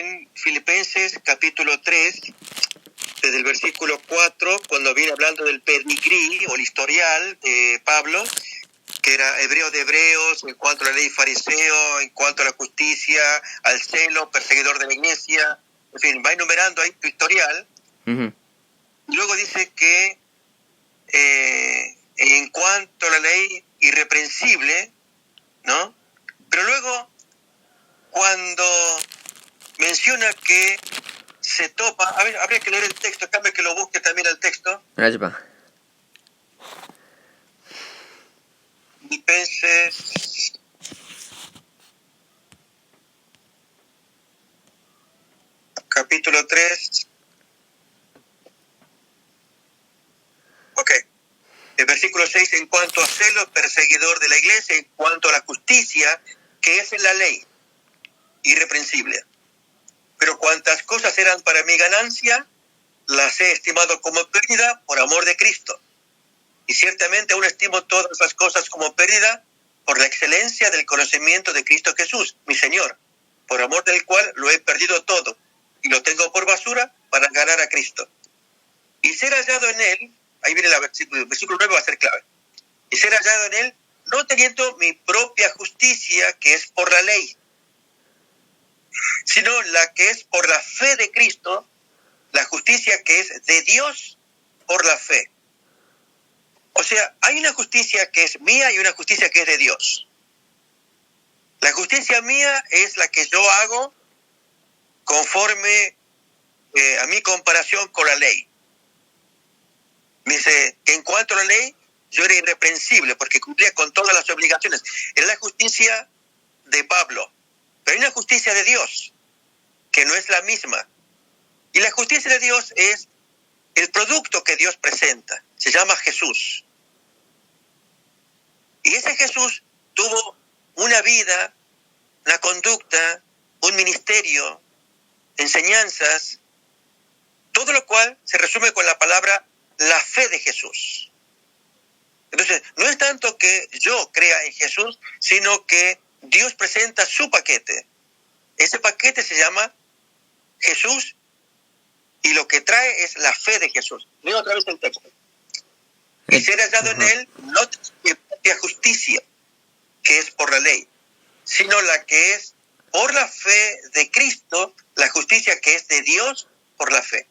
en Filipenses capítulo 3, desde el versículo 4, cuando viene hablando del pernicrí, o el historial de Pablo, que era hebreo de hebreos, en cuanto a la ley fariseo, en cuanto a la justicia, al celo, perseguidor de la iglesia, en fin, va enumerando ahí tu historial. Uh-huh. Luego dice que en cuanto a la ley irreprensible, ¿no? Pero luego, cuando menciona que se topa, a ver, habría que leer el texto, déjame que lo busque también el texto. Gracias, pa. Filipenses capítulo 3. Ok. El versículo 6, en cuanto a celo, perseguidor de la iglesia, en cuanto a la justicia, que es en la ley, irreprensible. Pero cuantas cosas eran para mi ganancia, las he estimado como pérdida por amor de Cristo. Y ciertamente aún estimo todas las cosas como pérdida por la excelencia del conocimiento de Cristo Jesús, mi Señor, por amor del cual lo he perdido todo, y lo tengo por basura para ganar a Cristo. Y ser hallado en Él, ahí viene el versículo 9 va a ser clave, y ser hallado en Él, no teniendo mi propia justicia, que es por la ley, sino la que es por la fe de Cristo, la justicia que es de Dios por la fe. O sea, hay una justicia que es mía y una justicia que es de Dios. La justicia mía es la que yo hago conforme a mi comparación con la ley. Me dice que en cuanto a la ley, yo era irreprensible porque cumplía con todas las obligaciones. Era la justicia de Pablo. Pero hay una justicia de Dios que no es la misma. Y la justicia de Dios es el producto que Dios presenta. Se llama Jesús. Y ese Jesús tuvo una vida, una conducta, un ministerio, enseñanzas, todo lo cual se resume con la palabra la fe de Jesús. Entonces, no es tanto que yo crea en Jesús, sino que Dios presenta su paquete. Ese paquete se llama Jesús y lo que trae es la fe de Jesús. Leo otra vez el texto. Y ser hallado en Él no tiene propia justicia, que es por la ley, sino la que es por la fe de Cristo, la justicia que es de Dios por la fe.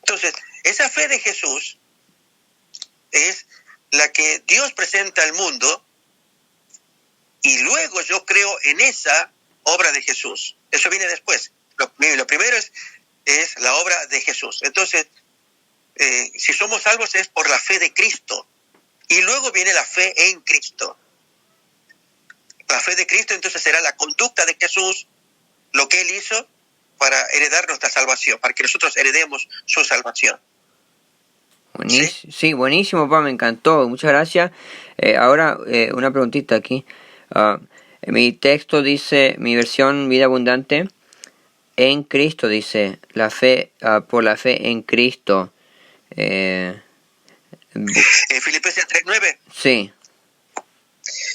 Entonces, esa fe de Jesús es la que Dios presenta al mundo y luego yo creo en esa obra de Jesús. Eso viene después. Lo primero es la obra de Jesús. Entonces, si somos salvos es por la fe de Cristo. Y luego viene la fe en Cristo. La fe de Cristo entonces será la conducta de Jesús, lo que Él hizo para heredar nuestra salvación, para que nosotros heredemos su salvación. Sí, buenísimo, pa, me encantó, muchas gracias. Ahora, una preguntita aquí. Mi texto dice, mi versión Vida Abundante, en Cristo dice, la fe, por la fe en Cristo. Filipenses 3:9. Sí.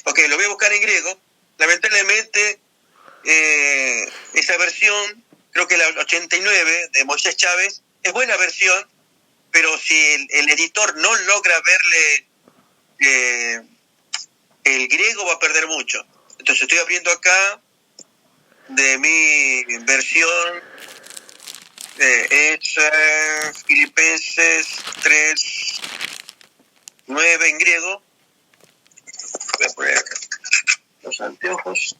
Ok, lo voy a buscar en griego. Lamentablemente, esa versión, creo que la 89 de Moisés Chávez, es buena versión, pero si el editor no logra verle el griego va a perder mucho. Entonces estoy abriendo acá de mi versión, es Filipenses 3:9 en griego. Voy a poner acá los anteojos.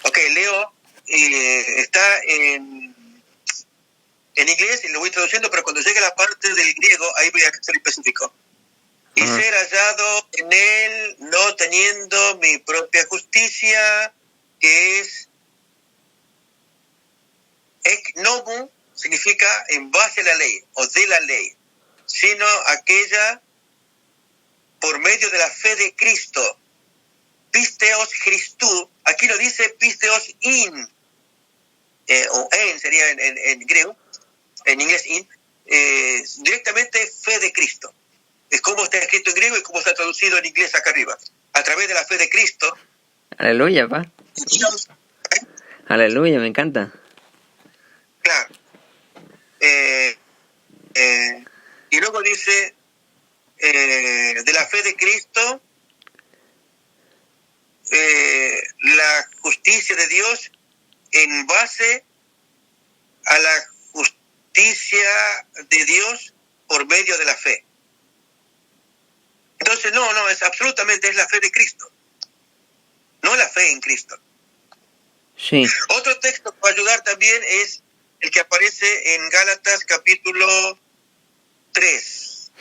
Ok, leo, está en inglés y lo voy traduciendo, pero cuando llegue a la parte del griego, ahí voy a ser específico. Y ser hallado en Él, no teniendo mi propia justicia, que es ek nomu, significa en base a la ley, o de la ley, sino aquella por medio de la fe de Cristo. Pisteos Christou, aquí lo dice pisteos in o en sería en griego, en inglés in, directamente fe de Cristo. Es como está escrito en griego y cómo está traducido en inglés acá arriba. A través de la fe de Cristo. Aleluya, pa. Aleluya, me encanta. Claro. Y luego dice, de la fe de Cristo, la justicia de Dios en base a la justicia de Dios por medio de la fe. Entonces, no, es absolutamente es la fe de Cristo, no la fe en Cristo. Sí. Otro texto que va a ayudar también es el que aparece en Gálatas capítulo 3.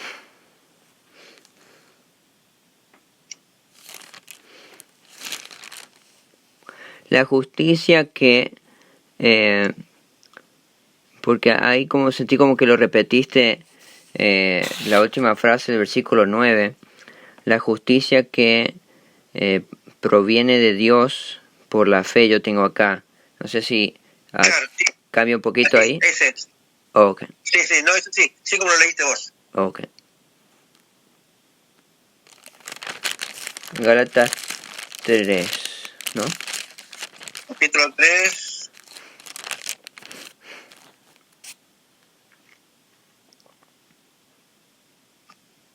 La justicia que... porque ahí como sentí como que lo repetiste la última frase del versículo 9. La justicia que proviene de Dios por la fe yo tengo acá. No sé si Claro, sí. cambia un poquito ahí. Ese es. Ok. Sí, no, eso sí como lo leíste vos. Ok. Gálatas 3, ¿no? Capítulo 3.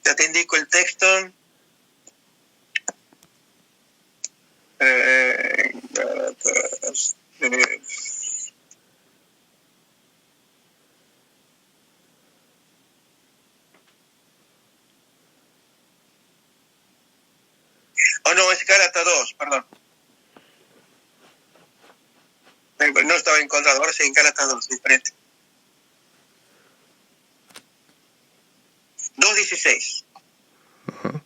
Ya te indico el texto. Gálatas 3. Oh, no, es Gálatas 2, perdón. No estaba encontrado, ahora sí en Gálatas 2, diferente. 2:16. Uh-huh.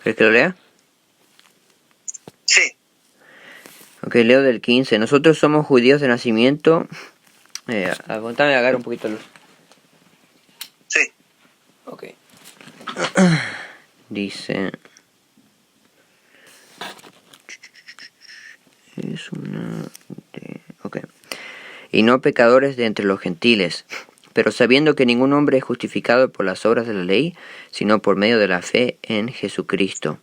¿Quieres que lo lea? Sí. Ok, leo del 15. Nosotros somos judíos de nacimiento. Aguantame, agarra un poquito de luz. Sí. Ok. Dice... Es una... Ok. Y no pecadores de entre los gentiles, pero sabiendo que ningún hombre es justificado por las obras de la ley, sino por medio de la fe en Jesucristo.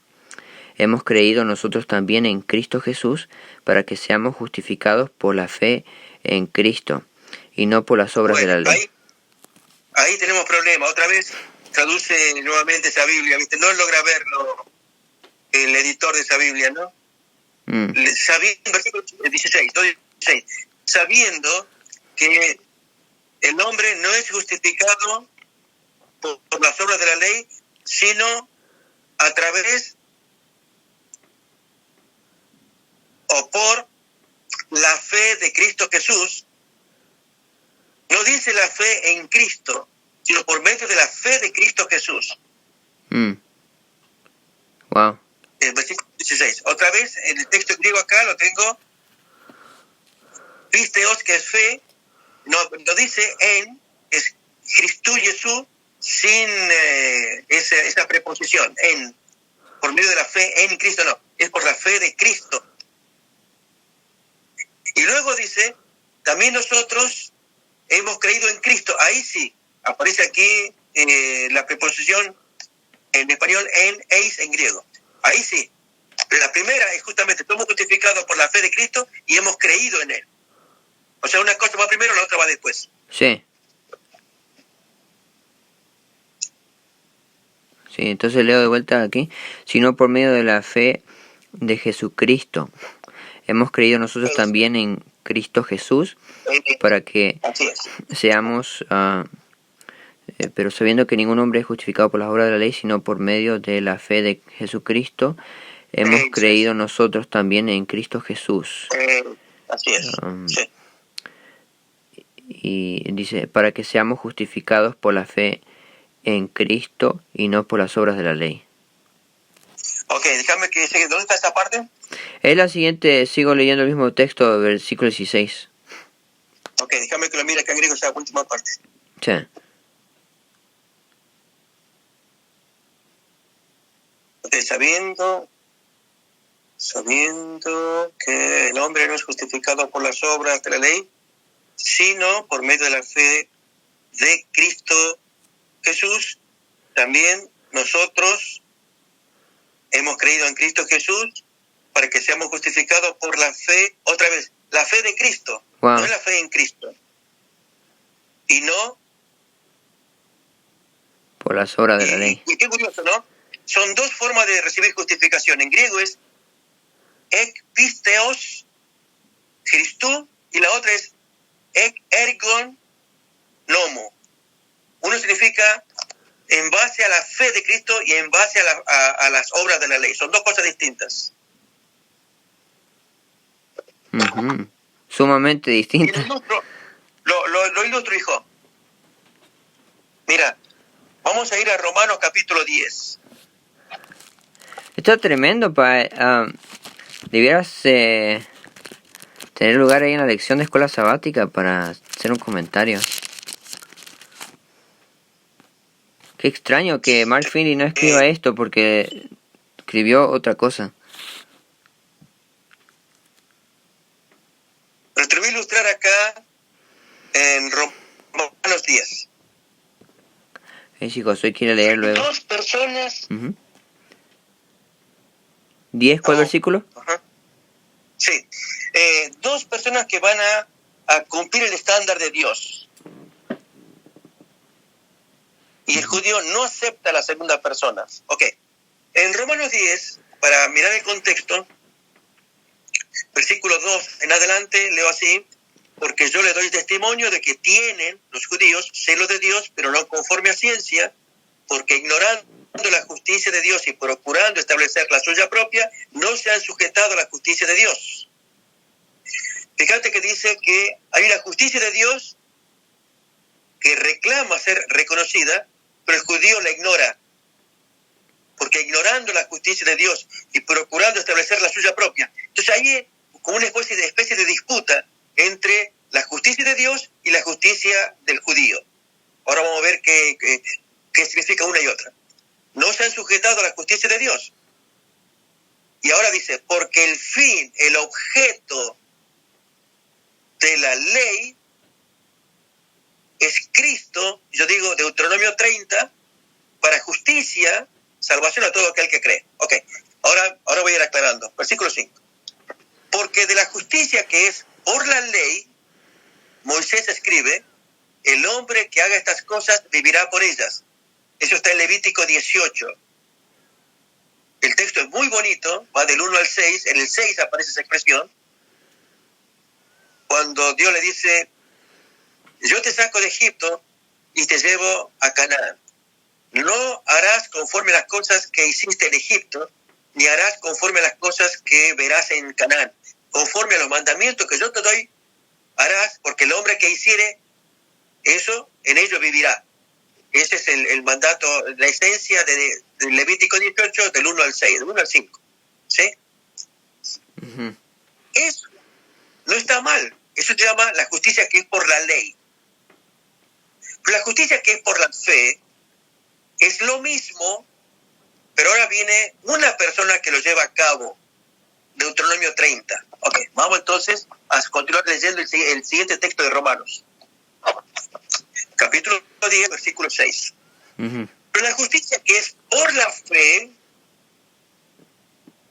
Hemos creído nosotros también en Cristo Jesús, para que seamos justificados por la fe en Cristo, y no por las obras de la ley. Ahí tenemos problema. Otra vez traduce nuevamente esa Biblia, ¿viste? No logra verlo el editor de esa Biblia, ¿no? Sabiendo, versículo 16, sabiendo que el hombre no es justificado por las obras de la ley, sino a través o por la fe de Cristo Jesús. No dice la fe en Cristo, sino por medio de la fe de Cristo Jesús. Wow. El versículo 16. Otra vez, en el texto griego acá lo tengo. Pisteos, que es fe, no dice en, es Cristo Jesús sin esa preposición, en, por medio de la fe en Cristo, no, es por la fe de Cristo. Y luego dice, también nosotros hemos creído en Cristo. Ahí sí, aparece aquí la preposición en español en, eis en griego. Ahí sí. Pero la primera es justamente, somos justificados por la fe de Cristo y hemos creído en Él. O sea, una cosa va primero, la otra va después. Sí. Sí, entonces leo de vuelta aquí. Sino por medio de la fe de Jesucristo. Hemos creído nosotros también en Cristo Jesús, para que seamos... pero sabiendo que ningún hombre es justificado por las obras de la ley, sino por medio de la fe de Jesucristo, hemos creído nosotros también en Cristo Jesús. Así es. Sí. Y dice, para que seamos justificados por la fe en Cristo y no por las obras de la ley. Ok, déjame que siga. ¿Dónde está esta parte? Es la siguiente, sigo leyendo el mismo texto, versículo 16. Ok, déjame que lo mire acá en griego, esa última parte. Sí. Ok, sabiendo que el hombre no es justificado por las obras de la ley, sino por medio de la fe de Cristo Jesús. También nosotros hemos creído en Cristo Jesús para que seamos justificados por la fe, otra vez, la fe de Cristo, Wow. no es la fe en Cristo. Y no... Por las obras de la ley. Y qué curioso, ¿no? Son dos formas de recibir justificación. En griego es ek pisteos Christou y la otra es ek ergon nomo. Uno significa en base a la fe de Cristo y en base a las obras de la ley. Son dos cosas distintas. Ujú. Sumamente Y distintas. lo ilustro, hijo. Mira, vamos a ir a Romanos capítulo 10. Está tremendo, debieras tener lugar ahí en la lección de escuela sabática para hacer un comentario. Qué extraño que Mark Finley no escriba esto porque escribió otra cosa. Pero te lo voy a ilustrar acá en Romanos 10. Chicos, hoy quiero leer luego. Dos personas... 10, ¿cuál versículo? Ajá. Sí. Dos personas que van a cumplir el estándar de Dios. Y el judío no acepta a la segunda persona. Ok. En Romanos 10, para mirar el contexto, versículo 2 en adelante, leo así: porque yo le doy testimonio de que tienen los judíos celo de Dios, pero no conforme a ciencia, porque ignorando la justicia de Dios y procurando establecer la suya propia, no se han sujetado a la justicia de Dios. Fíjate que dice que hay una justicia de Dios que reclama ser reconocida, pero el judío la ignora. Porque ignorando la justicia de Dios y procurando establecer la suya propia. Entonces hay como una especie de disputa entre la justicia de Dios y la justicia del judío. Ahora vamos a ver qué significa una y otra. No se han sujetado a la justicia de Dios. Y ahora dice, porque el fin, el objeto de la ley es Cristo, yo digo Deuteronomio 30, para justicia, salvación a todo aquel que cree. Ok, ahora voy a ir aclarando. Versículo 5. Porque de la justicia que es por la ley, Moisés escribe, el hombre que haga estas cosas vivirá por ellas. Eso está en Levítico 18. El texto es muy bonito, va del 1 al 6. En el 6 aparece esa expresión. Cuando Dios le dice, yo te saco de Egipto y te llevo a Canaán. No harás conforme a las cosas que hiciste en Egipto, ni harás conforme a las cosas que verás en Canaán. Conforme a los mandamientos que yo te doy, harás, porque el hombre que hiciere eso, en ello vivirá. Ese es el mandato, la esencia de Levítico 18, del 1 al 6, del 1 al 5. ¿Sí? Uh-huh. Eso no está mal. Eso se llama la justicia que es por la ley. Pero la justicia que es por la fe es lo mismo, pero ahora viene una persona que lo lleva a cabo. Deuteronomio 30. Ok, vamos entonces a continuar leyendo el siguiente texto de Romanos. Capítulo 10, versículo 6. Uh-huh. Pero la justicia que es por la fe,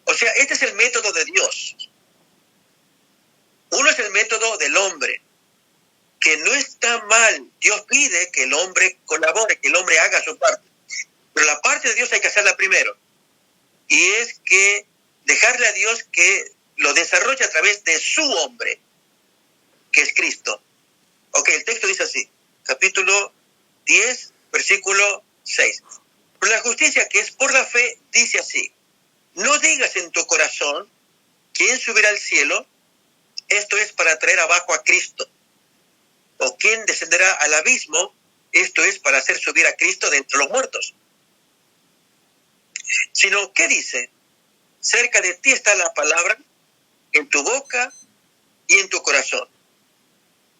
o sea, este es el método de Dios. Uno es el método del hombre, que no está mal. Dios pide que el hombre colabore, que el hombre haga su parte. Pero la parte de Dios hay que hacerla primero. Y es que dejarle a Dios que lo desarrolle a través de su hombre, que es Cristo. Ok, el texto dice así. Capítulo 10, versículo 6. Pero la justicia que es por la fe dice así: no digas en tu corazón, ¿quién subirá al cielo? Esto es para traer abajo a Cristo. ¿O quién descenderá al abismo? Esto es para hacer subir a Cristo de entre los muertos. Sino, ¿qué dice? Cerca de ti está la palabra, en tu boca y en tu corazón.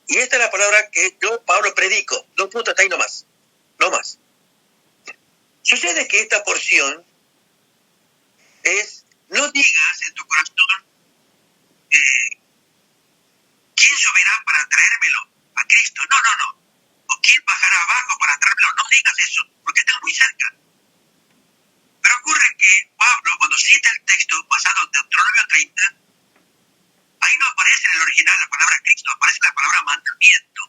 Y esta es la palabra que yo, Pablo, predico. No punto hasta ahí nomás. No más. Sucede que esta porción es no digas en tu corazón, ¿quién subirá para traérmelo a Cristo? No, no, no. ¿O quién bajará abajo para traérmelo? No digas eso, porque está muy cerca. Pero ocurre que Pablo, cuando cita el texto basado en Deuteronomio 30, ahí no aparece en el original la palabra Cristo, aparece la palabra mandamiento.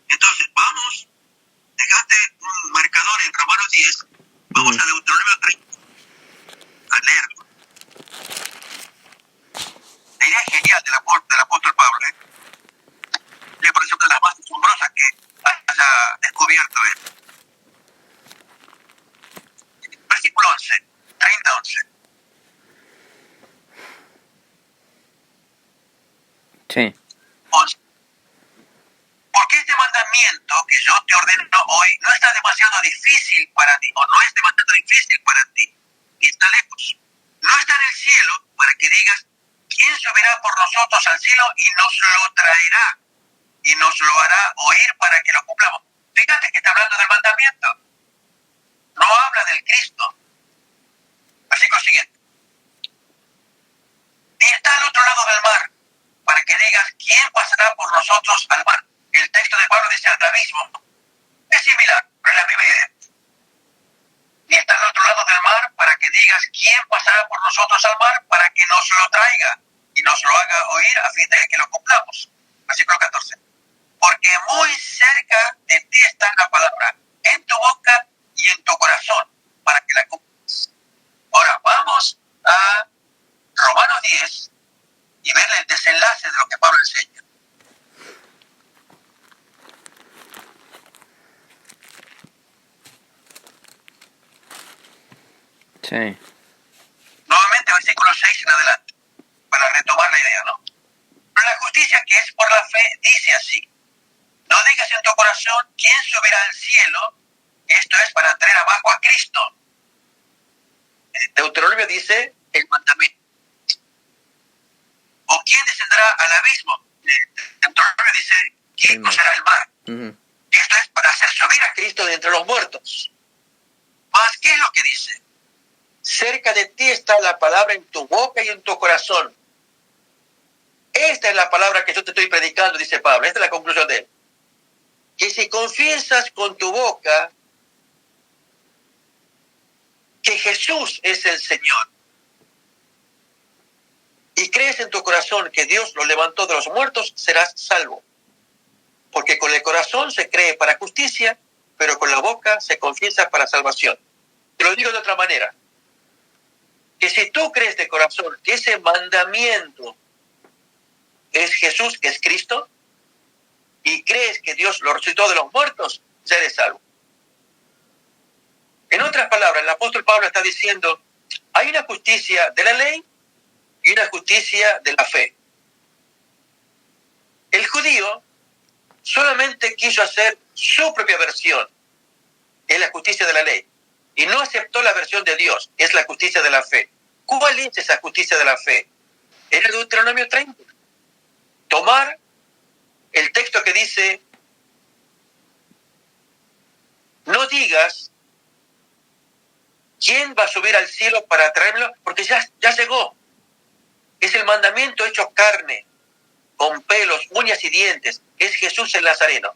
Entonces, vamos, dejate un marcador en Romanos 10, vamos a Deuteronomio 30, a leerlo. La idea genial del apóstol Pablo, me parece una de las más asombrosas que haya descubierto él. Versículo 11, 30-11. Sí. 11. Porque este mandamiento que yo te ordeno hoy no está demasiado difícil para ti, o no es demasiado difícil para ti, y está lejos. No está en el cielo para que digas, ¿quién subirá por nosotros al cielo y nos lo traerá? Y nos lo hará oír para que lo cumplamos. Fíjate que está hablando del mandamiento. No habla del Cristo. Versículo siguiente. Ni está al otro lado del mar, para que digas, ¿quién pasará por nosotros al mar? El texto de Pablo dice al abismo. Es similar, pero es la misma idea. Ni está al otro lado del mar, para que digas, ¿quién pasará por nosotros al mar? Para que nos lo traiga y nos lo haga oír a fin de que lo cumplamos. Versículo 14. Porque muy cerca de ti está la palabra, en tu boca y en tu corazón, para que la cumplas. Ahora vamos a Romanos 10 y ver el desenlace de lo que Pablo enseña. Sí. Nuevamente versículo 6 en adelante, para retomar la idea, ¿no? Pero la justicia que es por la fe dice así: no digas en tu corazón, ¿quién subirá al cielo? Esto es para traer abajo a Cristo. Deuteronomio dice el mandamiento. ¿O quién descenderá al abismo? Deuteronomio dice, ¿quién cruzará el mar? Y esto es para hacer subir a Cristo de entre los muertos. Más, ¿qué es lo que dice? Cerca de ti está la palabra en tu boca y en tu corazón. Esta es la palabra que yo te estoy predicando, dice Pablo. Esta es la conclusión de él. Que si confiesas con tu boca que Jesús es el Señor y crees en tu corazón que Dios lo levantó de los muertos, serás salvo. Porque con el corazón se cree para justicia, pero con la boca se confiesa para salvación. Te lo digo de otra manera. Que si tú crees de corazón que ese mandamiento es Jesús, que es Cristo, y crees que Dios lo resucitó de los muertos, ya eres salvo. En otras palabras, el apóstol Pablo está diciendo, hay una justicia de la ley y una justicia de la fe. El judío solamente quiso hacer su propia versión, que es la justicia de la ley, y no aceptó la versión de Dios, que es la justicia de la fe. ¿Cuál es esa justicia de la fe? En el Deuteronomio 30. Tomar el texto que dice, no digas quién va a subir al cielo para traérmelo, porque ya llegó. Es el mandamiento hecho carne, con pelos, uñas y dientes. Es Jesús el Nazareno.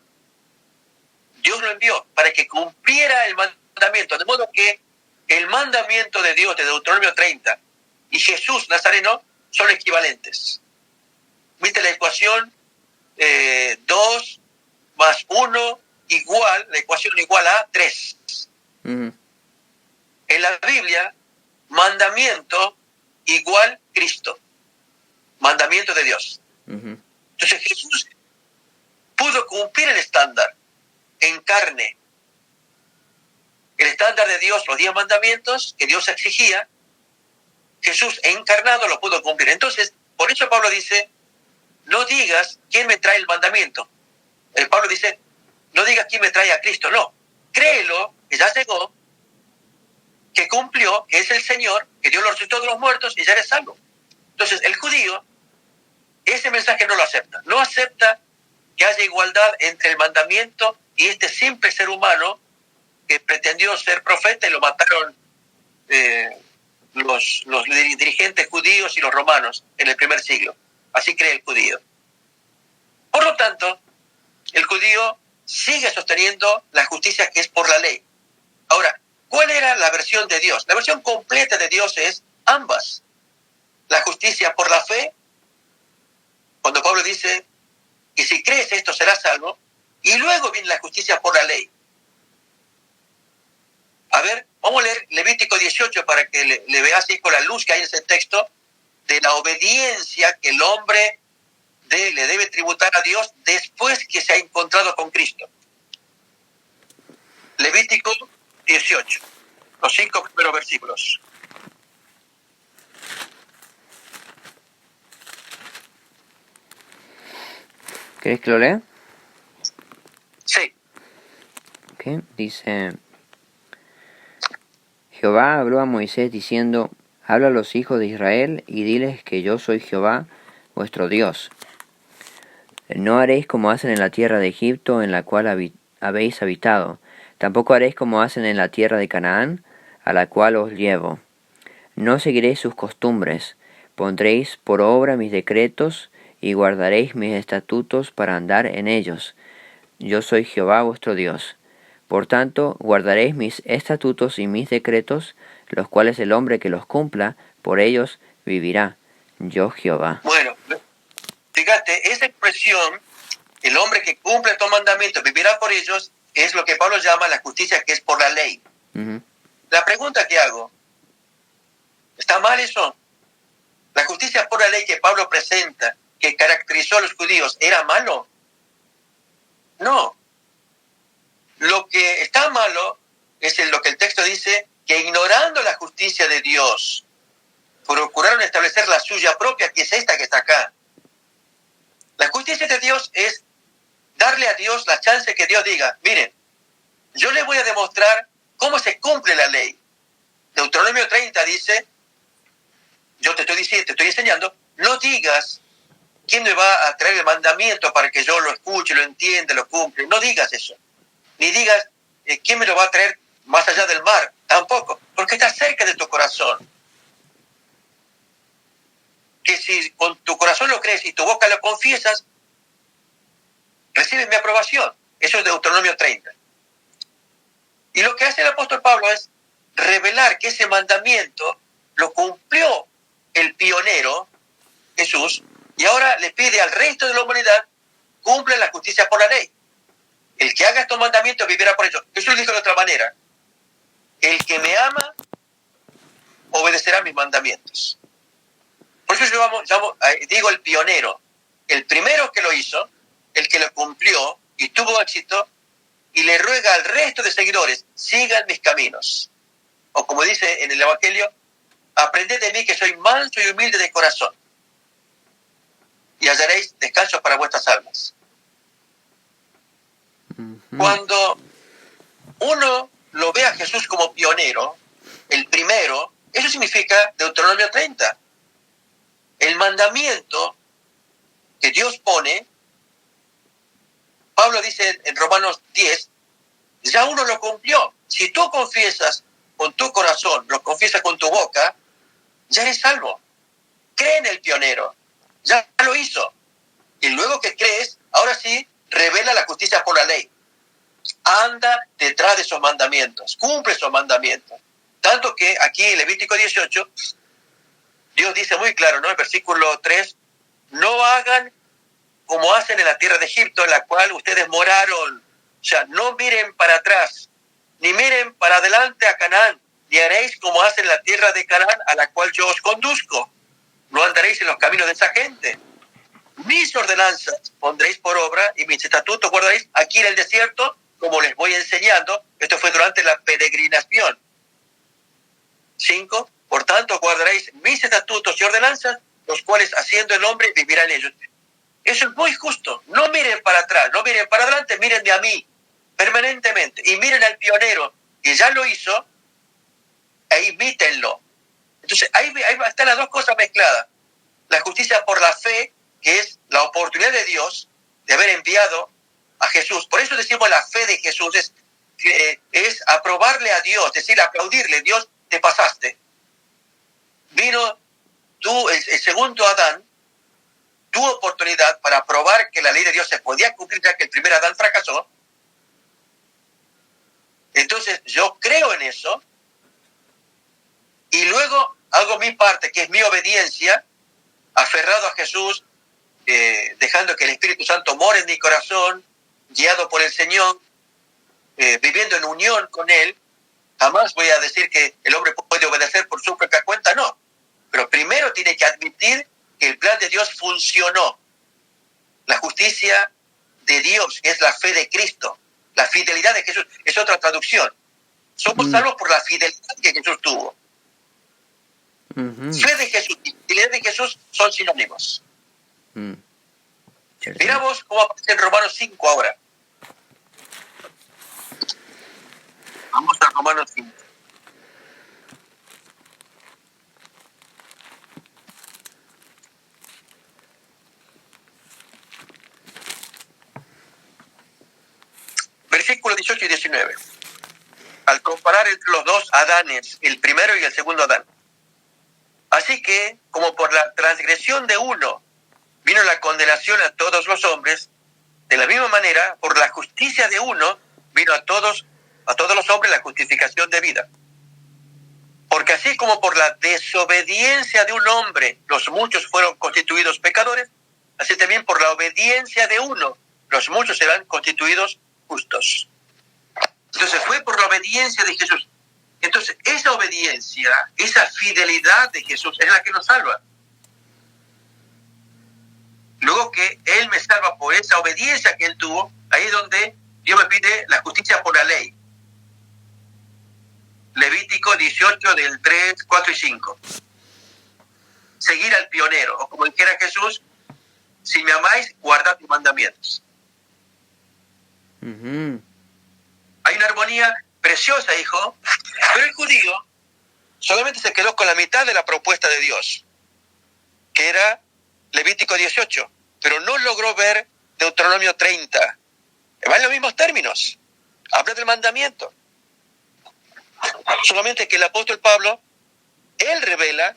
Dios lo envió para que cumpliera el mandamiento. De modo que el mandamiento de Dios de Deuteronomio 30 y Jesús Nazareno son equivalentes. ¿Viste la ecuación? 2 más 1 igual, la ecuación igual a 3. En la Biblia, mandamiento igual Cristo. Mandamiento de Dios. Entonces Jesús pudo cumplir el estándar en carne. El estándar de Dios, los 10 mandamientos que Dios exigía, Jesús encarnado lo pudo cumplir. Entonces, por eso Pablo dice, no digas quién me trae el mandamiento. Pablo dice, no digas quién me trae a Cristo. No, créelo, que ya llegó, que cumplió, que es el Señor, que Dios lo resucitó de los muertos y ya eres salvo. Entonces, el judío, ese mensaje no lo acepta. No acepta que haya igualdad entre el mandamiento y este simple ser humano que pretendió ser profeta y lo mataron los dirigentes judíos y los romanos en el primer siglo. Así cree el judío. Por lo tanto, el judío sigue sosteniendo la justicia que es por la ley. Ahora, ¿cuál era la versión de Dios? La versión completa de Dios es ambas. La justicia por la fe, cuando Pablo dice, y si crees esto serás salvo, y luego viene la justicia por la ley. A ver, vamos a leer Levítico 18 para que le veas ahí con la luz que hay en ese texto de la obediencia que el hombre le debe tributar a Dios después que se ha encontrado con Cristo. Levítico 18, los 5 primeros versículos. ¿Querés que lo lea? Sí. Okay. Dice: Jehová habló a Moisés diciendo: Habla a los hijos de Israel y diles que yo soy Jehová, vuestro Dios. No haréis como hacen en la tierra de Egipto, en la cual habéis habitado. Tampoco haréis como hacen en la tierra de Canaán, a la cual os llevo. No seguiréis sus costumbres. Pondréis por obra mis decretos y guardaréis mis estatutos para andar en ellos. Yo soy Jehová vuestro Dios. Por tanto, guardaréis mis estatutos y mis decretos, los cuales el hombre que los cumpla, por ellos vivirá. Yo Jehová. Bueno, fíjate, esa expresión, el hombre que cumple estos mandamientos vivirá por ellos, es lo que Pablo llama la justicia que es por la ley. Uh-huh. La pregunta que hago, ¿está mal eso? La justicia por la ley que Pablo presenta, que caracterizó a los judíos, ¿era malo? No. Lo que está malo es lo que el texto dice, que ignorando la justicia de Dios, procuraron establecer la suya propia, que es esta que está acá. La justicia de Dios es darle a Dios la chance que Dios diga, miren, yo les voy a demostrar cómo se cumple la ley. Deuteronomio 30 dice, yo te estoy enseñando, no digas quién me va a traer el mandamiento para que yo lo escuche, lo entienda, lo cumple. No digas eso. Ni digas quién me lo va a traer más allá del mar. Tampoco, porque está cerca de tu corazón. Que si con tu corazón lo crees y tu boca lo confiesas, recibes mi aprobación. Eso es Deuteronomio 30. Y lo que hace el apóstol Pablo es revelar que ese mandamiento lo cumplió el pionero, Jesús, y ahora le pide al resto de la humanidad, cumple la justicia por la ley. El que haga estos mandamientos vivirá por ellos. Jesús dijo de otra manera, el que me ama obedecerá mis mandamientos. Por eso yo digo el pionero, el primero que lo hizo, el que lo cumplió y tuvo éxito, y le ruega al resto de seguidores, sigan mis caminos. O como dice en el Evangelio, aprended de mí que soy manso y humilde de corazón, y hallaréis descanso para vuestras almas. Uh-huh. Cuando uno lo ve a Jesús como pionero, el primero, eso significa Deuteronomio 30. El mandamiento que Dios pone, Pablo dice en Romanos 10, ya uno lo cumplió. Si tú confiesas con tu corazón, lo confiesas con tu boca, ya eres salvo. Cree en el pionero, ya lo hizo. Y luego que crees, ahora sí, revela la justicia por la ley. Anda detrás de esos mandamientos, cumple esos mandamientos. Tanto que aquí en Levítico 18, Dios dice muy claro, ¿no? El versículo 3, no hagan como hacen en la tierra de Egipto, en la cual ustedes moraron. O sea, no miren para atrás, ni miren para adelante a Canaán, ni haréis como hacen en la tierra de Canaán, a la cual yo os conduzco. No andaréis en los caminos de esa gente. Mis ordenanzas pondréis por obra y mis estatutos guardaréis aquí en el desierto, como les voy enseñando. Esto fue durante la peregrinación. 5. Por tanto, guardaréis mis estatutos y ordenanzas, los cuales haciendo el hombre vivirá en ellos. Eso es muy justo. No miren para atrás, no miren para adelante, mírenme a mí permanentemente. Y miren al pionero que ya lo hizo e imítenlo. Entonces, ahí están las dos cosas mezcladas. La justicia por la fe, que es la oportunidad de Dios de haber enviado a Jesús. Por eso decimos la fe de Jesús, es aprobarle a Dios, es decir, aplaudirle. Dios, te pasaste. vino el segundo Adán, tuvo oportunidad para probar que la ley de Dios se podía cumplir, ya que el primer Adán fracasó. Entonces yo creo en eso y luego hago mi parte, que es mi obediencia, aferrado a Jesús, dejando que el Espíritu Santo more en mi corazón, guiado por el Señor, viviendo en unión con Él. Jamás voy a decir que el hombre puede obedecer por su propia cuenta, no. Pero primero tiene que admitir que el plan de Dios funcionó. La justicia de Dios es la fe de Cristo. La fidelidad de Jesús es otra traducción. Somos salvos por la fidelidad que Jesús tuvo. Fe de Jesús y fidelidad de Jesús son sinónimos. Mira vos cómo aparece en Romanos 5 ahora. Vamos a Romanos 5. Versículos 18 y 19. Al comparar entre los dos Adanes, el primero y el segundo Adán. Así que, como por la transgresión de uno vino la condenación a todos los hombres, de la misma manera, por la justicia de uno vino a todos los hombres la justificación de vida. Porque así como por la desobediencia de un hombre los muchos fueron constituidos pecadores, así también por la obediencia de uno los muchos serán constituidos justos. Entonces fue por la obediencia de Jesús. Entonces esa obediencia, esa fidelidad de Jesús es la que nos salva. Luego que Él me salva por esa obediencia que Él tuvo, ahí es donde Dios me pide la justicia por la ley. Levítico 18 del 3, 4 y 5. Seguir al pionero, o como dijera Jesús, si me amáis, guardad mis mandamientos. Hay una armonía preciosa, hijo, pero el judío solamente se quedó con la mitad de la propuesta de Dios, que era Levítico 18, pero no logró ver Deuteronomio 30. Va en los mismos términos, habla del mandamiento. Solamente que el apóstol Pablo, él revela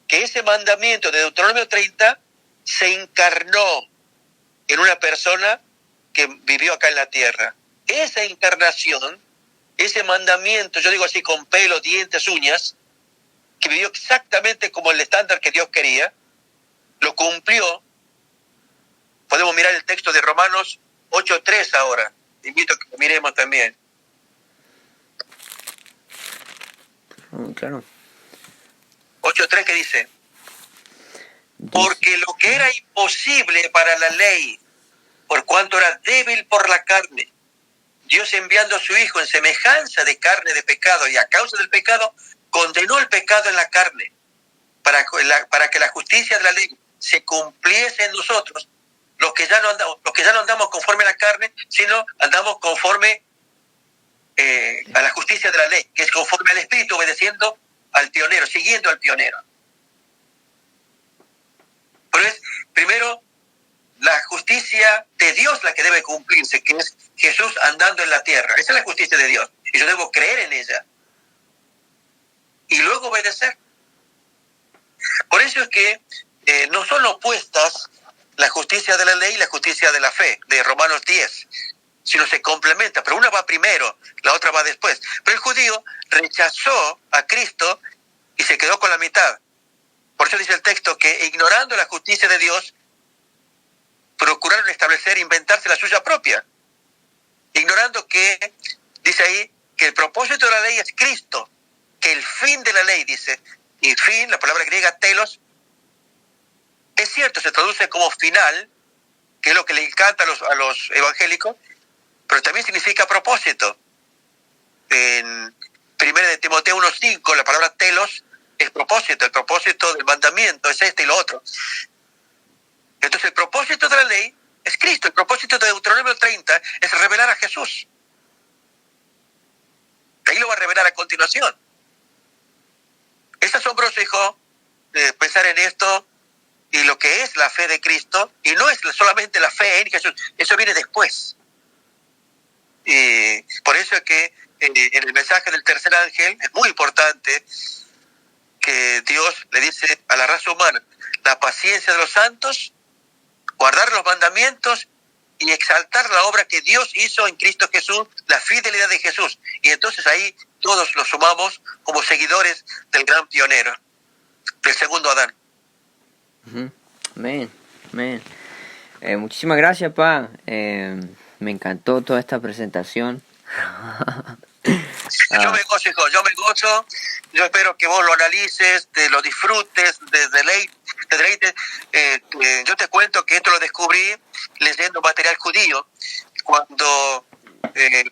que ese mandamiento de Deuteronomio 30 se encarnó en una persona que vivió acá en la tierra. Esa encarnación, ese mandamiento, yo digo así con pelo, dientes, uñas, que vivió exactamente como el estándar que Dios quería, lo cumplió. Podemos mirar el texto de Romanos 8:3 ahora. Te invito a que lo miremos también. Claro. 8:3 que dice: porque lo que era imposible para la ley, por cuanto era débil por la carne, Dios enviando a su Hijo en semejanza de carne de pecado y a causa del pecado, condenó el pecado en la carne, para que la justicia de la ley se cumpliese en nosotros, los que ya no andamos conforme a la carne, sino andamos conforme a la justicia de la ley, que es conforme al Espíritu, obedeciendo al pionero, siguiendo al pionero. Pero es primero la justicia de Dios la que debe cumplirse, que es Jesús andando en la tierra. Esa es la justicia de Dios, y yo debo creer en ella y luego obedecer. Por eso es que no son opuestas la justicia de la ley y la justicia de la fe, de Romanos 10, sino se complementa, pero una va primero, la otra va después. Pero el judío rechazó a Cristo y se quedó con la mitad. Por eso dice el texto que, ignorando la justicia de Dios, procuraron establecer, inventarse la suya propia. Ignorando que, dice ahí, que el propósito de la ley es Cristo, que el fin de la ley, dice, y fin, la palabra griega telos, es cierto, se traduce como final, que es lo que le encanta a los evangélicos, pero también significa propósito. En 1 de Timoteo 1:5, la palabra telos es propósito, el propósito del mandamiento es este y lo otro. Entonces el propósito de la ley es Cristo, el propósito de Deuteronomio 30 es revelar a Jesús. Ahí lo va a revelar a continuación. Es asombroso, hijo, pensar en esto y lo que es la fe de Cristo, y no es solamente la fe en Jesús, eso viene después. Y por eso es que en el mensaje del tercer ángel es muy importante que Dios le dice a la raza humana: la paciencia de los santos, guardar los mandamientos y exaltar la obra que Dios hizo en Cristo Jesús, la fidelidad de Jesús. Y entonces ahí todos los sumamos como seguidores del gran pionero, del segundo Adán. Amén, amén. Muchísimas gracias, Pa. Me encantó toda esta presentación. Yo me gozo, hijo, yo me gozo. Yo espero que vos lo analices, te lo disfrutes, te deleites. Yo te cuento que esto lo descubrí leyendo material judío. Cuando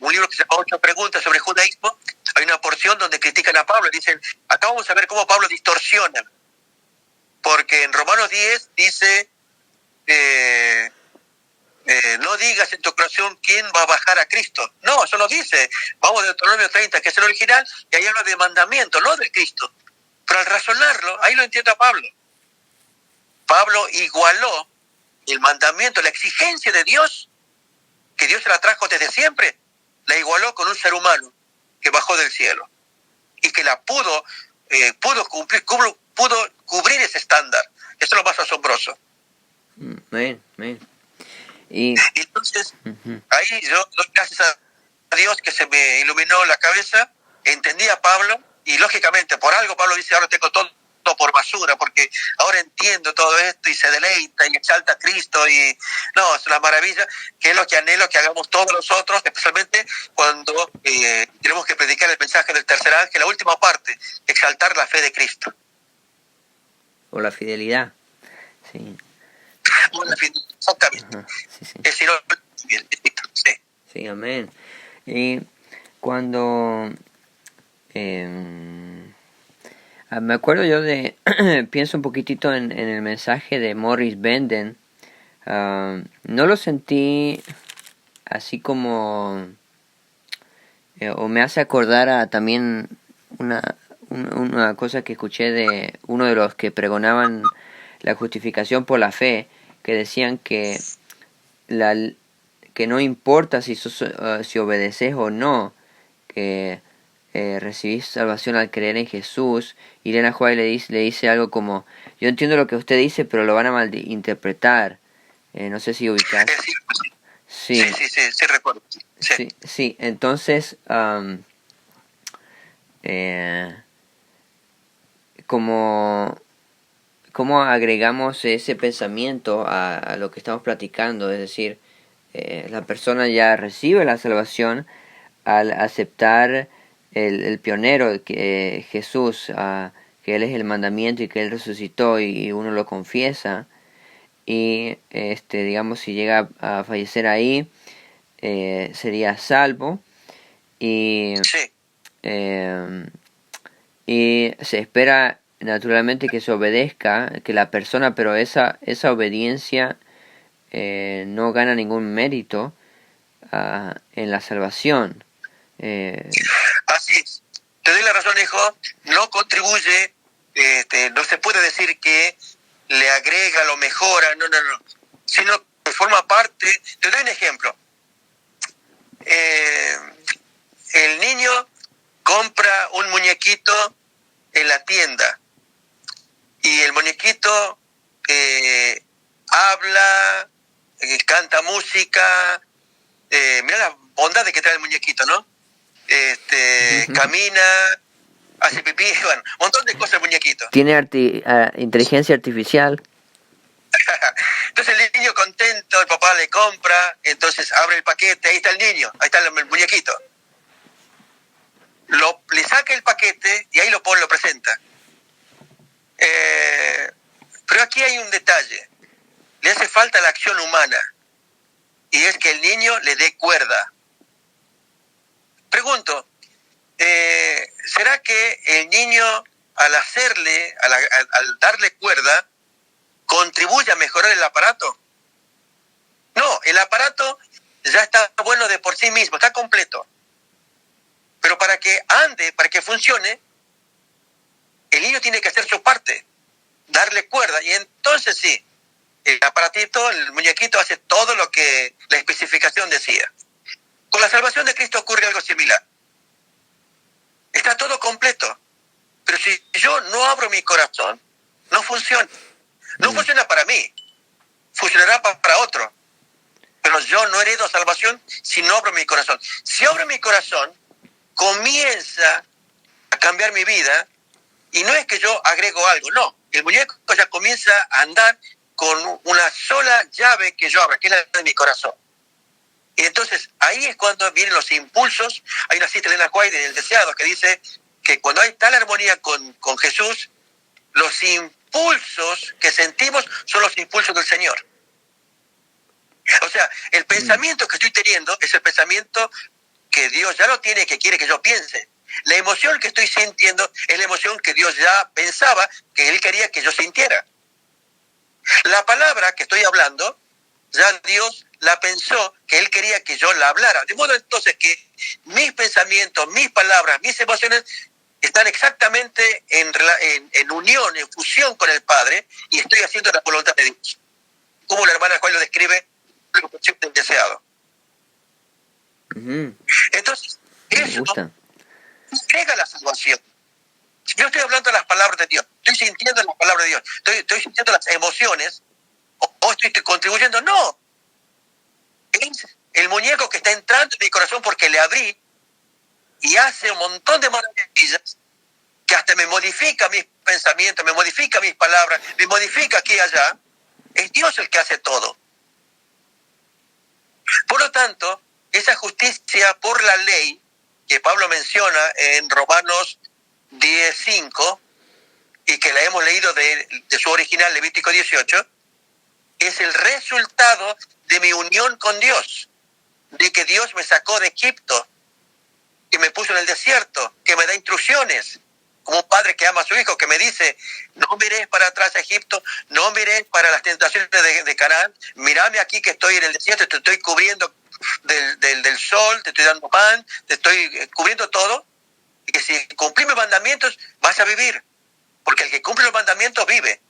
un libro que se llama 8 preguntas sobre el judaísmo, hay una porción donde critican a Pablo y dicen: acá vamos a ver cómo Pablo distorsiona. Porque en Romanos 10 dice: no digas en tu corazón quién va a bajar a Cristo. No, eso no dice. Vamos de Deuteronomio 30, que es el original, y ahí habla de mandamiento, no de Cristo. Pero al razonarlo, ahí lo entiende a Pablo. Pablo igualó el mandamiento, la exigencia de Dios, que Dios se la trajo desde siempre, la igualó con un ser humano que bajó del cielo y que la pudo cubrir ese estándar. Eso es lo más asombroso. Amén, amén. Y entonces, ahí yo doy gracias a Dios que se me iluminó la cabeza, entendí a Pablo, y lógicamente por algo Pablo dice: ahora tengo todo por basura, porque ahora entiendo todo esto, y se deleita y exalta a Cristo, y no, es una maravilla, que es lo que anhelo que hagamos todos nosotros, especialmente cuando tenemos que predicar el mensaje del tercer ángel, la última parte, exaltar la fe de Cristo. O la fidelidad, sí. Exactamente. Sí, sí. Es sí. Sí, amén. Y cuando me acuerdo yo de pienso un poquitito en el mensaje de Morris Benden. No lo sentí así como o me hace acordar a también una cosa que escuché de uno de los que pregonaban la justificación por la fe, que decían que no importa si obedeces o no, que recibís salvación al creer en Jesús. Y Elena White le dice algo como: yo entiendo lo que usted dice, pero lo van a malinterpretar. No sé si ubicás. Sí, recuerdo. Sí, entonces ¿cómo agregamos ese pensamiento a lo que estamos platicando? Es decir, la persona ya recibe la salvación al aceptar el pionero, que Jesús, que Él es el mandamiento y que Él resucitó, y uno lo confiesa, y digamos, si llega a fallecer ahí, sería salvo, y se espera naturalmente que se obedezca, que la persona, pero esa obediencia no gana ningún mérito en la salvación. Así es. Te doy la razón, hijo. No contribuye, no se puede decir que le agrega, lo mejora, no, sino que forma parte. Te doy un ejemplo. El niño compra un muñequito en la tienda y el muñequito habla, canta música, mira la bondad de que trae el muñequito, ¿no? Camina, hace pipí, bueno, un montón de cosas el muñequito. Tiene inteligencia artificial. Entonces el niño contento, el papá le compra, entonces abre el paquete, ahí está el niño, ahí está el muñequito. Le saca el paquete y ahí lo presenta. Pero aquí hay un detalle. Le hace falta la acción humana, y es que el niño le dé cuerda. Pregunto, ¿será que el niño al darle cuerda contribuye a mejorar el aparato? No, el aparato ya está bueno de por sí mismo, está completo. Pero para que ande, para que funcione, el niño tiene que hacer su parte, darle cuerda, y entonces sí, el aparatito, el muñequito hace todo lo que la especificación decía. Con la salvación de Cristo ocurre algo similar. Está todo completo, pero si yo no abro mi corazón, no funciona. No funciona para mí, funcionará para otro. Pero yo no heredo salvación si no abro mi corazón. Si abro mi corazón, comienza a cambiar mi vida, y no es que yo agrego algo, no. El muñeco ya comienza a andar con una sola llave que yo abro, que es la de mi corazón. Y entonces ahí es cuando vienen los impulsos. Hay una cita de Elena White del Deseado que dice que cuando hay tal armonía con Jesús, los impulsos que sentimos son los impulsos del Señor. O sea, el pensamiento que estoy teniendo es el pensamiento que Dios ya lo tiene, que quiere que yo piense. La emoción que estoy sintiendo es la emoción que Dios ya pensaba, que Él quería que yo sintiera. La palabra que estoy hablando, ya Dios la pensó, que Él quería que yo la hablara. De modo entonces que mis pensamientos, mis palabras, mis emociones están exactamente en unión, en fusión con el Padre, y estoy haciendo la voluntad de Dios. Como la hermana Juan lo describe, el deseado. Entonces, eso llega a la salvación. Yo estoy hablando de las palabras de Dios, estoy sintiendo la palabra de Dios, estoy sintiendo las emociones, o estoy contribuyendo. No, es el muñeco que está entrando en mi corazón porque le abrí, y hace un montón de maravillas que hasta me modifica mis pensamientos, me modifica mis palabras, me modifica aquí y allá. Es Dios el que hace todo. Por lo tanto, esa justicia por la ley que Pablo menciona en Romanos 10:5, y que la hemos leído de su original, Levítico 18, es el resultado de mi unión con Dios, de que Dios me sacó de Egipto, que me puso en el desierto, que me da instrucciones, como un padre que ama a su hijo, que me dice: no mires para atrás a Egipto, no mires para las tentaciones de Canaán, mírame aquí que estoy en el desierto, te estoy cubriendo del sol, te estoy dando pan, te estoy cubriendo todo, y que si cumplís mis mandamientos vas a vivir, porque el que cumple los mandamientos vive.